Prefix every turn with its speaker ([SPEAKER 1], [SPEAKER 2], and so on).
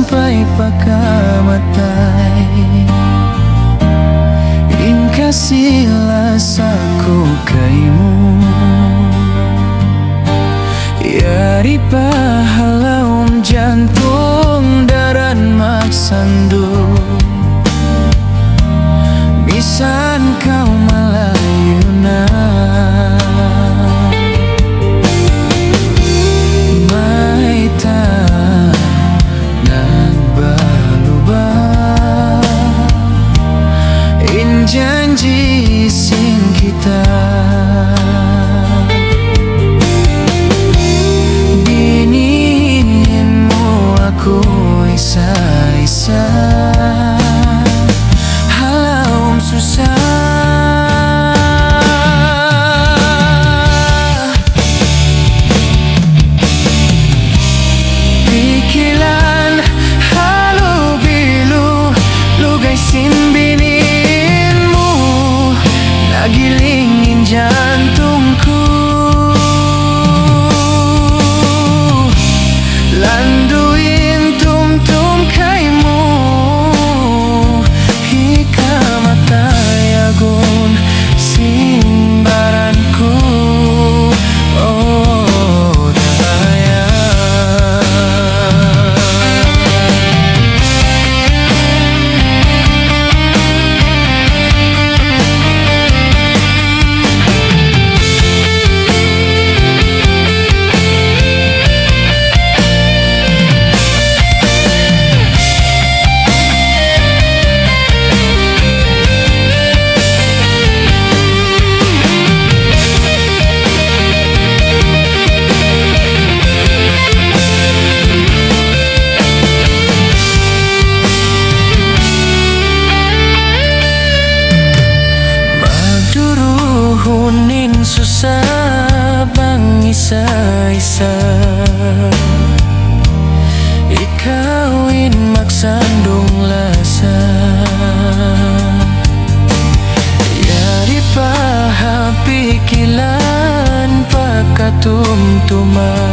[SPEAKER 1] sampai pakamatay. In kasih aku kaymu, yari pahalau jantung daran maksandu. Misan kau malayu na maita nagbalubah in janji sing kita. Biniin mo ako isa-isa, halau susah. Pikiran halu bilu lugay sinbininmu, nagilingin jantungku. Landuin tumtum kaymu, hikamatay agun simbaranku. Oh daya hunin susah bang isa-isa, ikawin maksandung lasa. Yari paha pikilan pakatumtuma,